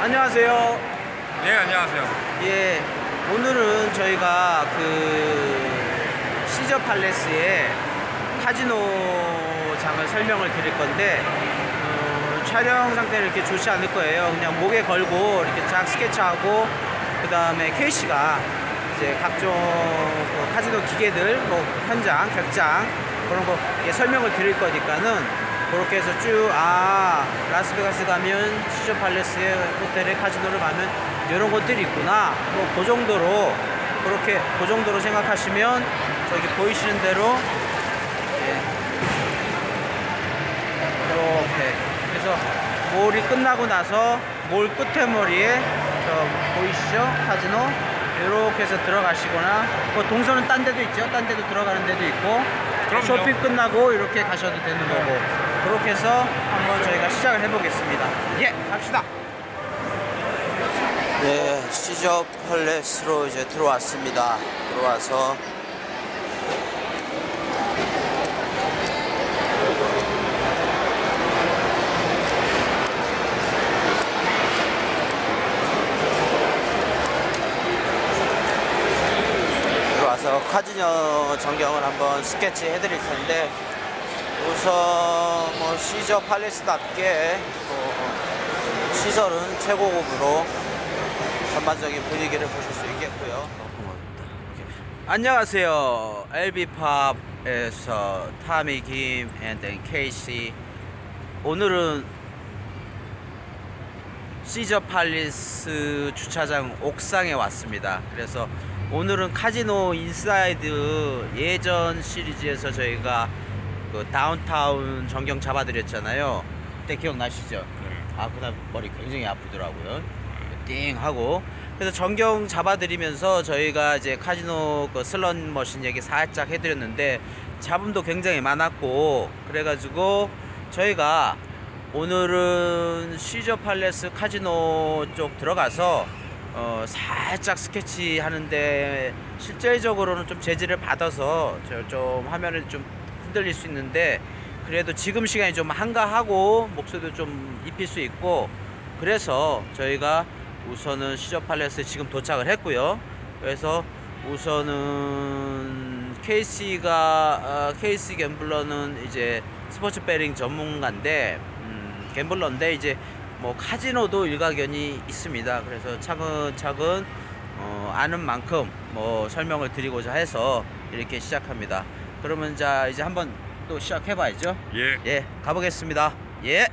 안녕하세요. 네, 안녕하세요. 예, 오늘은 저희가 시저 팔레스의 카지노장을 설명을 드릴 건데 촬영 상태는 이렇게 좋지 않을 거예요. 그냥 목에 걸고 이렇게 쫙 스케치하고 그 다음에 K씨가 이제 각종 카지노 기계들, 뭐 현장, 격장 그런 거 설명을 드릴 거니까는 그렇게 해서 쭉 라스베가스 가면 시저 팔레스의 호텔에 카지노를 가면 이런 것들이 있구나, 뭐 그 정도로 그 정도로 생각하시면 저기 보이시는 대로 이렇게 그래서 몰이 끝나고 나서 몰 끝에머리에 저 보이시죠? 카지노 이렇게 해서 들어가시거나 뭐 동선은 딴 데도 있죠. 딴 데도 들어가는 데도 있고 그럼요. 쇼핑 끝나고 이렇게 가셔도 되는 거고 그렇게 해서 한번 저희가 시작을 해보겠습니다. 예, 갑시다. 네, 시저 팔레스로 이제 들어왔습니다. 들어와서 카지노 전경을 한번 스케치 해드릴 텐데 우선 뭐 시저 팔레스답게 시설은 최고급으로 전반적인 분위기를 보실 수 있겠고요. 안녕하세요. LB팝에서 타미 김 앤 케이씨. 오늘은 시저 팔레스 주차장 옥상에 왔습니다. 그래서 오늘은 카지노 인사이드 예전 시리즈에서 저희가 그 다운타운 전경 잡아드렸잖아요. 그때 기억나시죠? 네. 그다음 머리 굉장히 아프더라고요. 띵 하고. 그래서 전경 잡아드리면서 저희가 이제 카지노 그 슬롯 머신 얘기 살짝 해드렸는데 잡음도 굉장히 많았고 그래가지고 저희가 오늘은 시저 팔레스 카지노 쪽 들어가서 살짝 스케치 하는데 실질적으로는 좀 제지를 받아서 좀 화면을 좀 흔들릴 수 있는데 그래도 지금 시간이 좀 한가하고 목소리도 좀 입힐 수 있고 그래서 저희가 우선은 시저 팔레스에 지금 도착을 했고요. 그래서 우선은 케이씨 갬블러는 이제 스포츠 베링 전문가인데 갬블러인데 이제 뭐 카지노도 일가견이 있습니다. 그래서 차근차근 아는 만큼 뭐 설명을 드리고자 해서 이렇게 시작합니다. 그러면 자 이제 한번 또 시작해 봐야죠. 예, 가보겠습니다. 예.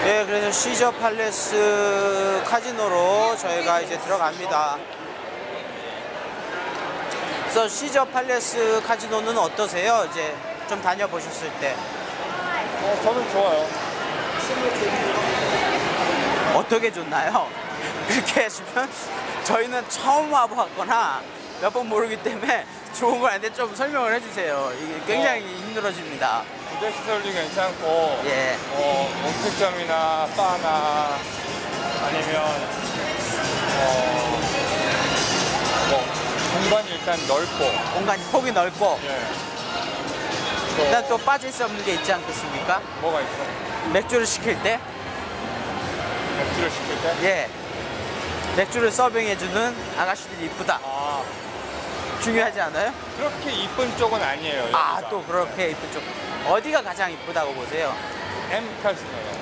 네, 그래서 시저 팔레스 카지노로 저희가 이제 들어갑니다. 그래서 시저 팔레스 카지노는 어떠세요? 이제 좀 다녀보셨을 때. 저는 좋아요. 어떻게 좋나요? 그렇게 하시면 저희는 처음 와봤거나 몇 번 모르기 때문에 좋은 건 아닌데 좀 설명을 해주세요. 이게 굉장히 힘들어집니다. 부대 시설도 괜찮고, 예. 음식점이나 바나 아니면 뭐 공간이 일단 넓고, 공간이 폭이 넓고 예. 일단 또 빠질 수 없는 게 있지 않겠습니까? 뭐가 있어? 맥주를 시킬 때, 맥주를 시킬 때? 예, 맥주를 서빙해주는 아가씨들이 이쁘다. 중요하지 않아요? 그렇게 이쁜 쪽은 아니에요. 여기가. 또 그렇게 이쁜 쪽. 어디가 가장 이쁘다고 보세요? M 카지노요.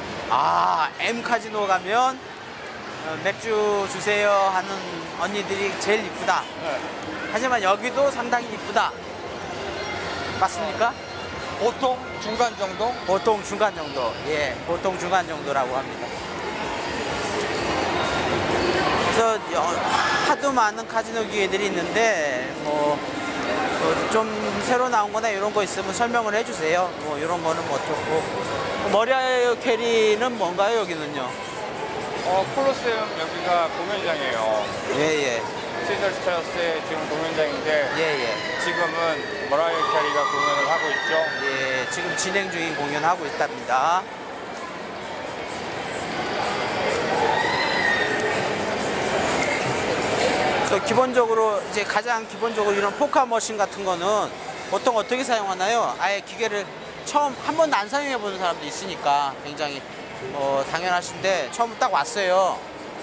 M 카지노 가면 맥주 주세요 하는 언니들이 제일 이쁘다. 네. 하지만 여기도 상당히 이쁘다. 맞습니까? 보통 중간 정도? 보통 중간 정도. 예, 보통 중간 정도라고 합니다. 그래서 하도 많은 카지노 기계들이 있는데 좀 새로 나온 거나 이런 거 있으면 설명을 해주세요. 뭐 이런 거는 뭐 어떻고. 머리아 캐리는 뭔가요, 여기는요? 콜로세움 여기가 공연장이에요. 예. 시저 스타러스의 지금 공연장인데 예. 지금은 머라이어 캐리가 공연을 하고 있죠. 예, 지금 진행 중인 공연하고 있답니다. 그래서 기본적으로 이제 가장 기본적으로 이런 포카 머신 같은 거는 보통 어떻게 사용하나요? 아예 기계를 처음 한 번도 안 사용해 보는 사람도 있으니까 굉장히 당연하신데 처음 딱 왔어요.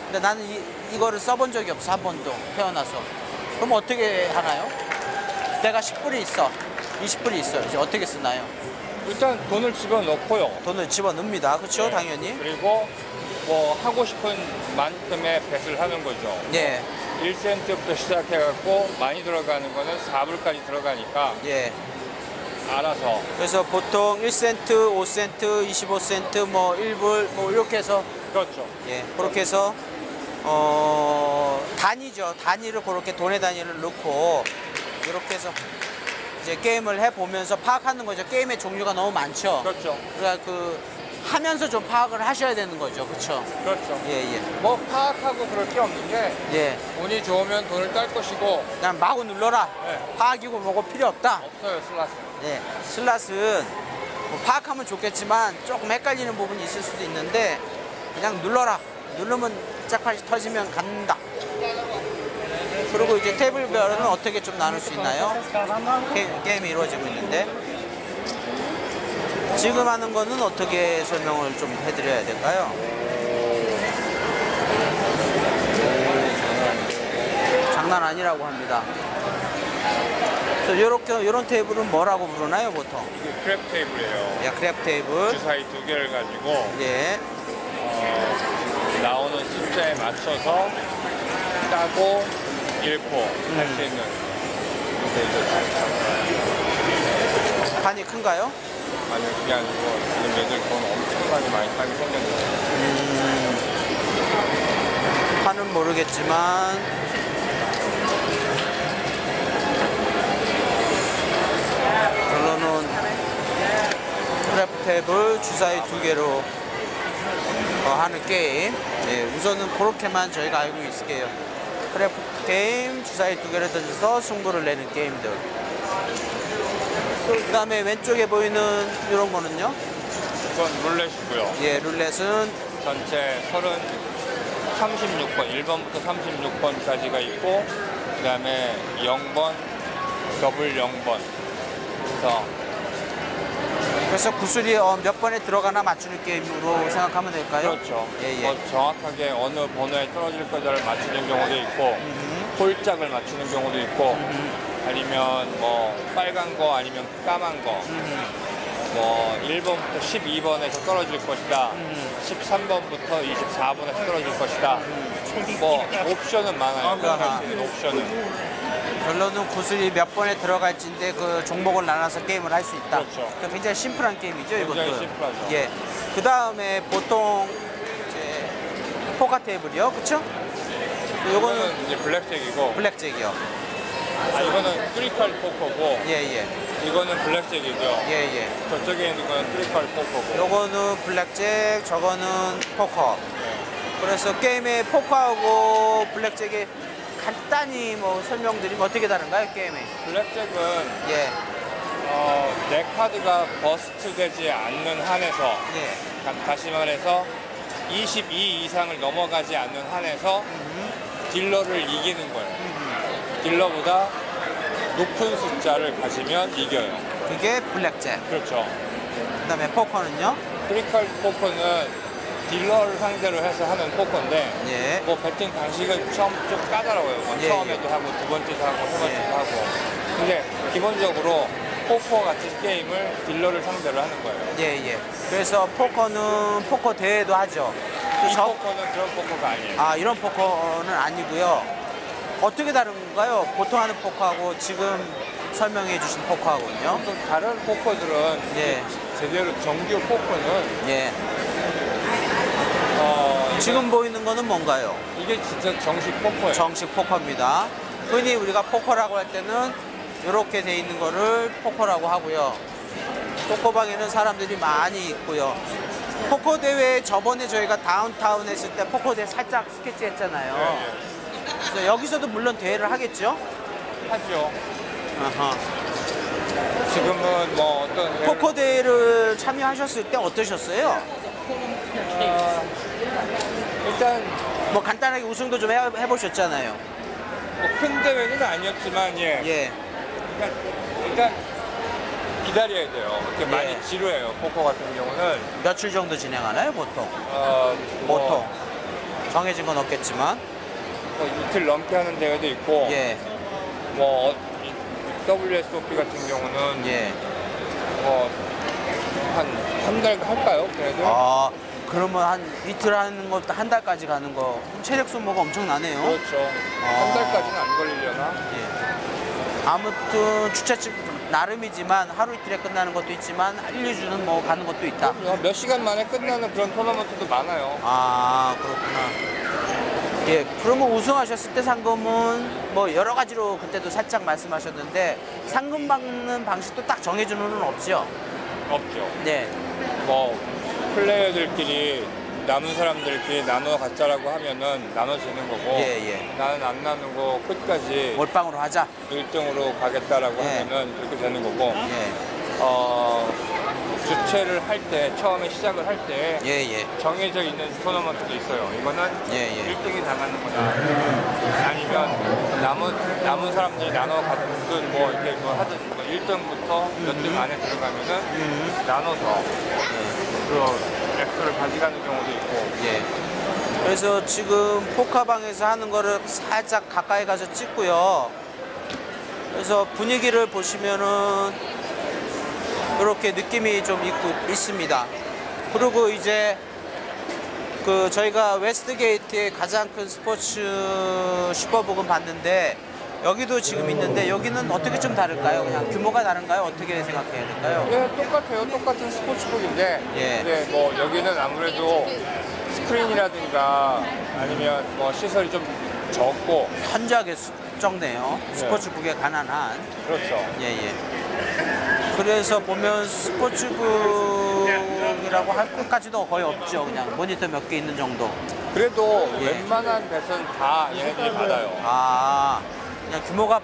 근데 나는 이거를 써본 적이 없어, 한 번도 태어나서. 그럼 어떻게 하나요? 내가 10불이 있어, 20불이 있어. 이제 어떻게 쓰나요? 일단 돈을 집어넣고요. 돈을 집어넣습니다. 그렇죠? 네. 당연히. 그리고 뭐 하고 싶은 만큼의 뱃을 하는 거죠. 예, 1센트부터 시작해갖고 많이 들어가는 거는 4불까지 들어가니까 예. 알아서. 그래서 보통 1센트, 5센트, 25센트, 뭐 1불, 뭐 이렇게 해서, 그렇죠. 예, 그렇게 해서 단위죠. 단위를 그렇게 돈의 단위를 넣고 이렇게 해서 이제 게임을 해보면서 파악하는 거죠. 게임의 종류가 너무 많죠. 그렇죠. 그러니까 하면서 좀 파악을 하셔야 되는 거죠. 그렇죠? 그렇죠. 예, 예. 뭐 파악하고 그럴 게 없는 게 예. 운이 좋으면 돈을 딸 것이고 그냥 마구 눌러라. 네. 파악이고 뭐고 필요 없다. 없어요 슬라스. 네. 슬롯은 뭐 파악하면 좋겠지만 조금 헷갈리는 부분이 있을 수도 있는데 그냥 눌러라. 누르면 짝팔이 터지면 간다. 그리고 이제 테이블별은 어떻게 좀 나눌 수 있나요? 게임이 이루어지고 있는데 지금 하는 거는 어떻게 설명을 좀 해드려야 될까요? 장난 아니라고 합니다. 이런 테이블은 뭐라고 부르나요, 보통? 이게 크랩 테이블이에요. 예, 크랩 테이블. 주사위 2개를 가지고 예. 나오는 숫자에 맞춰서 따고 읽고 할 수 있는 테이블. 판이 큰가요? 아니 그게 아니고 지금 얘들 돈 엄청나게 많이 따게 생겼는데 판은 모르겠지만 결론은 크래프트 테이블 주사위 2개로 하는 게임. 네, 우선은 그렇게만 저희가 알고 있을게요. 크래프트 게임 주사위 2개를 던져서 승부를 내는 게임들. 그 다음에 왼쪽에 보이는 이런 거는요? 이건 룰렛이고요. 예, 룰렛은 전체 36번 1번부터 36번까지가 있고 그 다음에 0번 더블 0번 그래서 구슬이 몇 번에 들어가나 맞추는 게임으로 생각하면 될까요? 그렇죠. 예, 예. 뭐 정확하게 어느 번호에 떨어질 거를 맞추는 경우도 있고 홀짝을 맞추는 경우도 있고 아니면 뭐 빨간 거 아니면 까만 거 뭐 1번부터 12번에서 떨어질 것이다 13번부터 24번에서 떨어질 것이다 뭐 옵션은 많아요. 아하. 할 수 있는 옵션은. 결론은 구슬이 몇 번에 들어갈지인데 그 종목을 나눠서 게임을 할 수 있다. 그렇죠. 그러니까 굉장히 심플한 게임이죠, 이것도. 굉장히 심플하죠. 예. 그 다음에 보통 이제 포커 테이블이요, 그렇죠? 요거는 이거는 이제 블랙잭이고 블랙잭이요. 이거는 트리컬 포커고 예, 예, 이거는 블랙잭이고요. 예, 예. 저쪽에 있는 거는 트리컬 포커고. 요거는 블랙잭, 저거는 포커. 네. 그래서 게임의 포커하고 블랙잭이 간단히 뭐 설명드리면 어떻게 다른가요, 게임이? 블랙잭은 예, 내 카드가 버스트 되지 않는 한에서 예. 다시 말해서 22 이상을 넘어가지 않는 한에서 딜러를 이기는 거예요. 딜러보다 높은 숫자를 가지면 이겨요. 그게 블랙잭. 그렇죠. 그 다음에 포커는요? 트리컬 포커는 딜러를 상대로 해서 하는 포커인데 예. 뭐 배팅 방식은 처음 좀 까다로워요. 뭐 예, 처음에도 하고 두 번째도 하고 세 번째도 예. 하고. 근데 기본적으로 포커 같은 게임을 딜러를 상대로 하는 거예요. 예, 예. 그래서 포커는 포커 대회도 하죠. 이 포커는 그런 포커가 아니에요. 아, 이런 포커는 아니고요. 어떻게 다른가요? 보통 하는 포커하고 지금 설명해 주신 포커하고는요? 또 다른 포커들은 예. 제대로 정규 포커는 예. 이게- 지금 보이는 거는 뭔가요? 이게 진짜 정식 포커예요. 정식 포커입니다. 흔히 우리가 포커라고 할 때는 이렇게 돼 있는 거를 포커라고 하고요. 포커방에는 사람들이 많이 있고요. 포커 대회 저번에 저희가 다운타운 했을 때 포커 대회 살짝 스케치 했잖아요. 예, 그래서 여기서도 물론 대회를 하겠죠? 하죠. 아하. 지금은 뭐 어떤 대회를- 포커 대회를 참여하셨을 때 어떠셨어요? 일단 뭐 간단하게 우승도 좀 해보셨잖아요. 뭐 큰 대회는 아니었지만 예. 예. 일단 기다려야 돼요. 이렇게 예. 많이 지루해요. 포커 같은 경우는 며칠 정도 진행하나요, 보통? 뭐 보통. 정해진 건 없겠지만. 뭐 이틀 넘게 하는 대회도 있고 예. 뭐 WSOP 같은 경우는 예. 뭐 한 달 할까요? 그래도 아, 그러면 한 이틀 하는 것도 한 달까지 가는 거. 체력 소모가 엄청 나네요. 그렇죠. 한 달까지는 안 걸리려나? 예. 아무튼 주최 측 나름이지만 하루 이틀에 끝나는 것도 있지만 1, 2주는 뭐 가는 것도 있다. 몇 시간 만에 끝나는 그런 토너먼트도 많아요. 아, 그렇구나. 예, 그러면 우승하셨을 때 상금은 뭐 여러 가지로 그때도 살짝 말씀하셨는데 상금 받는 방식도 딱 정해주는 건 없죠? 없죠. 네. 뭐 플레이어들끼리 남은 사람들끼리 나눠 갖자라고 하면은 나눠지는 거고 예, 예. 나는 안 나누고 끝까지 몰빵으로 하자. 1등으로 가겠다라고 예. 하면은 그렇게 되는 거고 예. 주최를 할 때 처음에 시작을 할 때 예, 예. 정해져 있는 토너먼트도 있어요. 이거는 예, 예. 1등이 나가는 거다. 아니면 남은 사람들이 나눠 갖든 뭐 이렇게 뭐 하든 뭐 1등부터 몇 등 안에 들어가면은 나눠서 그 액수를 가져가는 경우도 있고. 예. 그래서 지금 포카방에서 하는 거를 살짝 가까이 가서 찍고요. 그래서 분위기를 보시면은 이렇게 느낌이 좀 있습니다. 그리고 이제 그 저희가 웨스트게이트의 가장 큰 스포츠 슈퍼북은 봤는데 여기도 지금 있는데 여기는 어떻게 좀 다를까요? 그냥 규모가 다른가요? 어떻게 생각해야 될까요? 네, 똑같아요. 똑같은 스포츠북인데 예. 이제 뭐 여기는 아무래도 스크린이라든가 아니면 뭐 시설이 좀 적고 현저하게 적네요. 스포츠북에 가난한. 그렇죠. 예. 그래서 보면 스포츠북이라고 할 것까지도 거의 없죠. 그냥 모니터 몇 개 있는 정도. 그래도 예. 웬만한 뱃은 다 얘네들이 받아요. 아, 그냥 규모가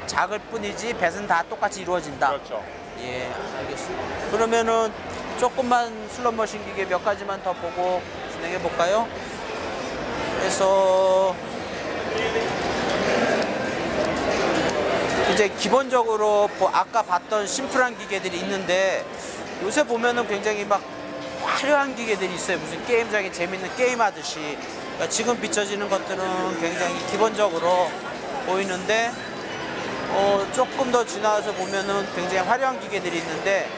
작을 뿐이지 뱃은 다 똑같이 이루어진다. 그렇죠. 예, 알겠습니다. 그러면은 조금만 슬롯머신 기계 몇 가지만 더 보고 진행해 볼까요? 그래서 이제 기본적으로 아까 봤던 심플한 기계들이 있는데 요새 보면은 굉장히 막 화려한 기계들이 있어요. 무슨 게임장에 재밌는 게임 하듯이. 그러니까 지금 비춰지는 것들은 굉장히 기본적으로 보이는데 조금 더 지나서 보면은 굉장히 화려한 기계들이 있는데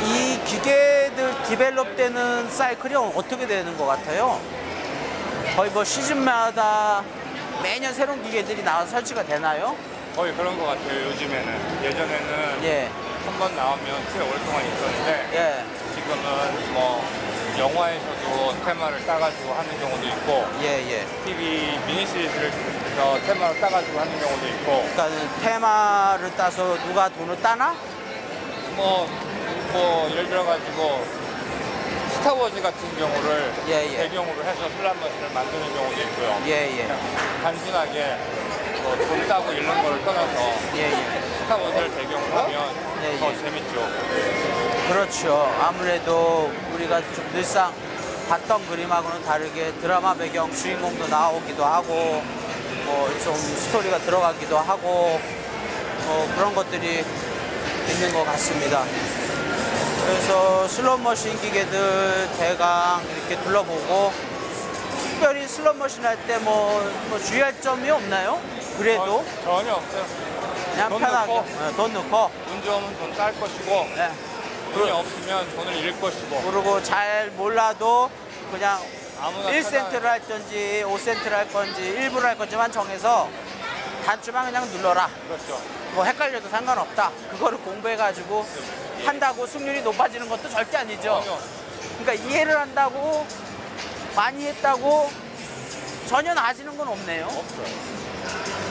이 기계들 디벨롭되는 사이클이 어떻게 되는 것 같아요? 거의 뭐 시즌마다 매년 새로운 기계들이 나와서 설치가 되나요? 거의 그런 것 같아요. 요즘에는. 예전에는 예, 한 번 나오면 꽤 오랫동안 있었는데 예, 지금은 뭐 영화에서도 테마를 따가지고 하는 경우도 있고 예. TV 미니시리즈를 테마를 따가지고 하는 경우도 있고 그러니까 테마를 따서 누가 돈을 따나? 뭐 예를 들어가지고 스타워즈 같은 경우를 예. 배경으로 해서 슬람머신을 만드는 경우도 있고요. 예. 단순하게 돈 따고 이런 거를 떠나서 예. 스타워즈를 배경으로 하면 예, 더 예. 재밌죠. 그렇죠. 아무래도 우리가 좀 늘상 봤던 그림하고는 다르게 드라마 배경 주인공도 나오기도 하고 뭐 좀 스토리가 들어가기도 하고 그런 것들이 있는 것 같습니다. 그래서 슬롯머신 기계들 대강 이렇게 둘러보고 특별히 슬롯머신 할 때 뭐 주의할 점이 없나요? 그래도 전혀 없어요. 그냥 돈 편하게 넣고. 돈 넣고 운 좋으면 돈 딸 것이고 네. 돈이 없으면 돈을 잃을 것이고 그리고 잘 몰라도 그냥 아무나 1센트를 할 건지 5센트를 할 건지 1불을 할 건지만 정해서 단추만 그냥 눌러라. 그렇죠. 뭐 헷갈려도 상관없다. 그거를 공부해가지고 한다고 승률이 높아지는 것도 절대 아니죠. 전혀. 그러니까 이해를 한다고 많이 했다고 전혀 나아지는 건 없네요. 없어요.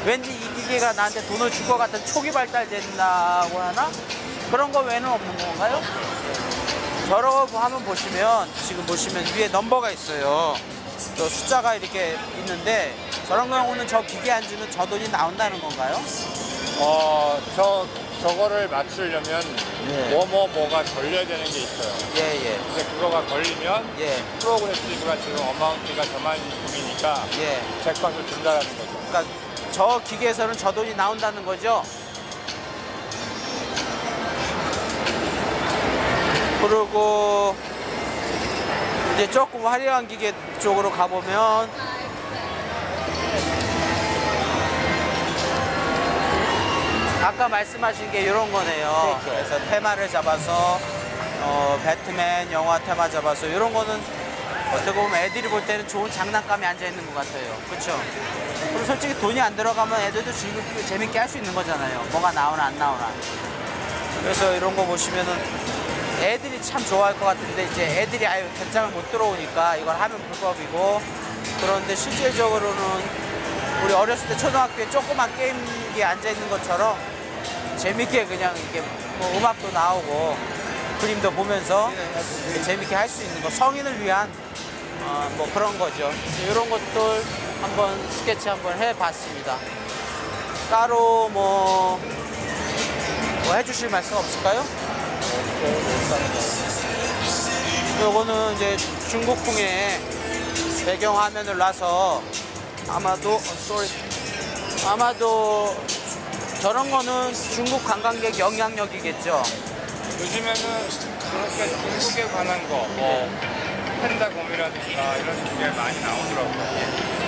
왠지 이 기계가 나한테 돈을 줄 것 같은 초기 발달된다고 하나? 그런 거 외에는 없는 건가요? 저런 화면 보시면 지금 보시면 위에 넘버가 있어요. 또 숫자가 이렇게 있는데 저런 경우는 저 기계에 앉으면 저 돈이 나온다는 건가요? 저거를 맞추려면 예. 뭐가 걸려야 되는 게 있어요. 예. 근데 그거가 걸리면 예. 프로그레시브가 지금 어마운트가 저만큼이니까 예. 잭팟을 준다라는 거죠. 그러니까 저 기계에서는 저 돈이 나온다는 거죠? 그리고 이제 조금 화려한 기계 쪽으로 가보면 아까 말씀하신 게 이런 거네요. 그렇죠. 그래서 테마를 잡아서 배트맨 영화 테마 잡아서 이런 거는 어떻게 보면 애들이 볼 때는 좋은 장난감에 앉아 있는 것 같아요. 그렇죠? 그리고 솔직히 돈이 안 들어가면 애들도 즐겁게 재밌게 할 수 있는 거잖아요. 뭐가 나오나 안 나오나. 그래서 이런 거 보시면은 애들이 참 좋아할 것 같은데 이제 애들이 아예 견장을 못 들어오니까 이걸 하면 불법이고, 그런데 실질적으로는 우리 어렸을 때 초등학교에 조그만 게임기에 앉아 있는 것처럼 재밌게 그냥 이게 뭐 음악도 나오고 그림도 보면서 재밌게 할 수 있는 거, 성인을 위한 뭐 그런 거죠. 이런 것들 한번 스케치 한번 해봤습니다. 따로 뭐 해주실 말씀 없을까요? 요거는 이제 중국풍의 배경 화면을 놔서 아마도 저런 거는 중국 관광객 영향력이겠죠. 요즘에는 그렇게 중국에 관한 거, 뭐 펜다곰이라든가 이런 게 많이 나오더라고요.